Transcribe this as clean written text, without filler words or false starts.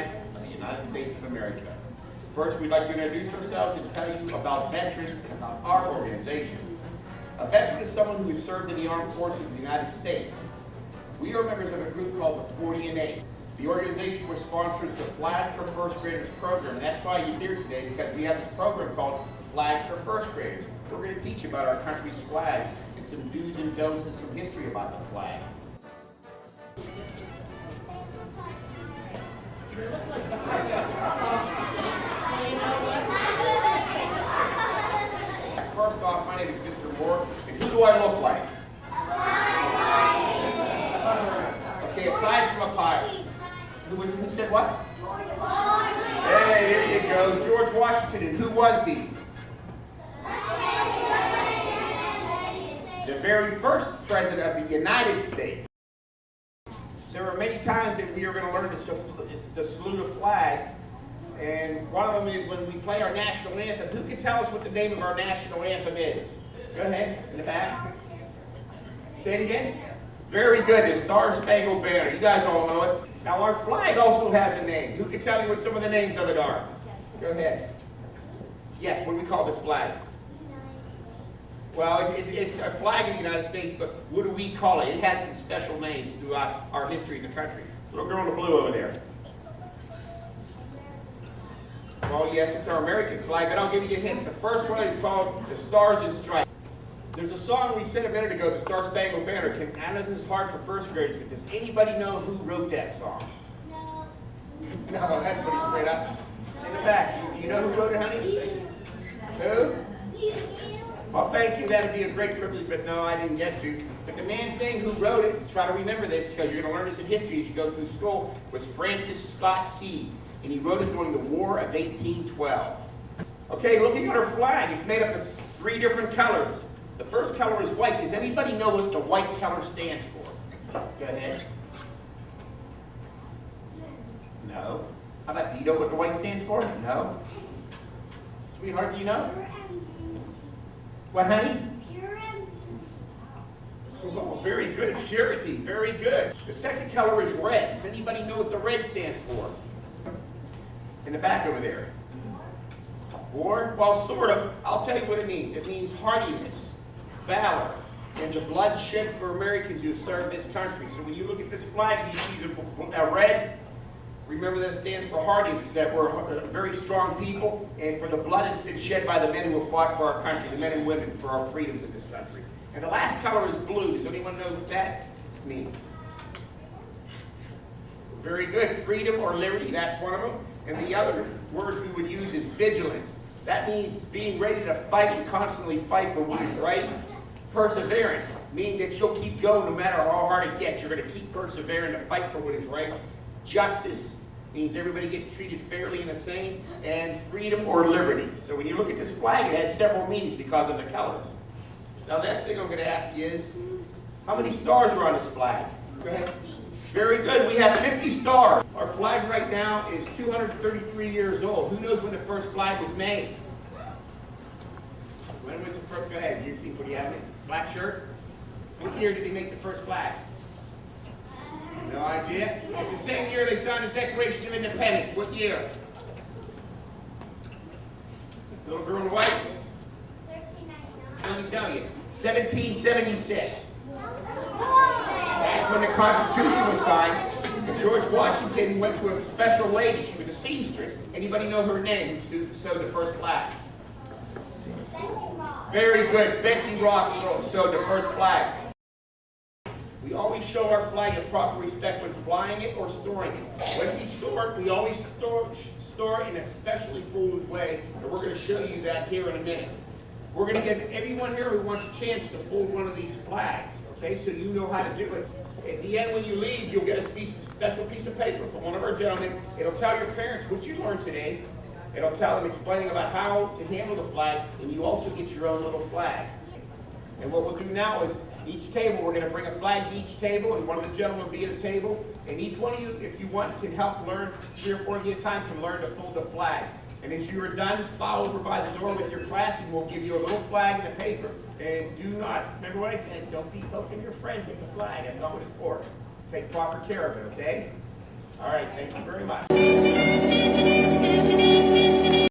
flag of the United States of America. First, we'd like to introduce ourselves and tell you about veterans and about our organization. A veteran is someone who has served in the armed forces of the United States. We are members of a group called the 40 and 8. The organization which sponsors the Flag for First Graders program, and that's why you're here today, because we have this program called Flags for First Graders. We're going to teach you about our country's flags and some do's and don'ts and some history about the flag. First off, my name is Mr. Moore, and who do I look like? Okay, aside from a pilot. Who said what? George Washington. Hey, there you go. George Washington. And who was he? The very first president of the United States. There are many times that we are going to learn to salute a flag. And one of them is when we play our national anthem. Who can tell us what the name of our national anthem is? Go ahead, in the back. Say it again. Very good, the Star Spangled Banner. You guys all know it. Now our flag also has a name. Who can tell me what some of the names of it are? Go ahead. Yes, what do we call this flag? Well, it's a flag in the United States, but what do we call it? It has some special names throughout our history as a country. Little girl in the blue over there. Well, yes, it's our American flag, but I'll give you a hint. The first one is called the Stars and Stripes. There's a song we said a minute ago, the Star Spangled Banner. I know this is hard for first graders, but does anybody know who wrote that song? No. No, that's pretty straight up. In the back, do you know who wrote it, honey? Who? Well, thank you. That would be a great privilege, but no, I didn't get to. But the man's name who wrote it, try to remember this because you're going to learn this in history as you go through school, was Francis Scott Key. And he wrote it during the War of 1812. Okay, looking at our flag, it's made up of 3 different colors. The first color is white. Does anybody know what the white color stands for? Go ahead. No. How about, do you know what the white stands for? No. Sweetheart, do you know? What, honey? Oh, very good. Purity. Very good. The second color is red. Does anybody know what the red stands for? In the back over there. War? Well, sort of. I'll tell you what it means. It means hardiness, valor, and the blood shed for Americans who have served this country. So when you look at this flag and you see the red, remember that stands for hardiness, that we're a very strong people, and for the blood that's been shed by the men who have fought for our country, the men and women for our freedoms in this country. And the last color is blue. Does anyone know what that means? Very good. Freedom or liberty, that's one of them. And the other word we would use is vigilance. That means being ready to fight and constantly fight for what is right. Perseverance, meaning that you'll keep going no matter how hard it gets. You're going to keep persevering to fight for what is right. Justice means everybody gets treated fairly and the same. And freedom or liberty. So when you look at this flag, it has several meanings because of the colors. Now the next thing I'm going to ask you is, how many stars are on this flag? Go ahead. Very good. We have 50 stars. Our flag right now is 233 years old. Who knows when the first flag was made? When was the first? Go ahead. You see, what do you have? Black shirt? What year did they make the first flag? No idea. It's the same year they signed the Declaration of Independence. What year? Little girl in white? 1399. Let me tell you. 1776. That's when the Constitution was signed. And George Washington went to a special lady. She was a seamstress. Anybody know her name who sewed the first flag? Very good. Betsy Ross sewed the first flag. We always show our flag in proper respect when flying it or storing it. When we store it, we always store it in a specially folded way. And we're going to show you that here in a minute. We're going to give everyone here who wants a chance to fold one of these flags. Okay, so you know how to do it. At the end, when you leave, you'll get a special piece of paper from one of our gentlemen. It'll tell your parents what you learned today. It'll tell them explaining about how to handle the flag, and you also get your own little flag. And what we'll do now is, each table, we're going to bring a flag to each table, and one of the gentlemen will be at a table. And each one of you, if you want, can help learn, 3 or 4 of you at a time, can learn to fold the flag. And as you are done, follow over by the door with your class, and we'll give you a little flag and a paper. And do not, remember what I said, don't be poking your friends with the flag. That's not what it's for. Take proper care of it, okay? All right, thank you very much.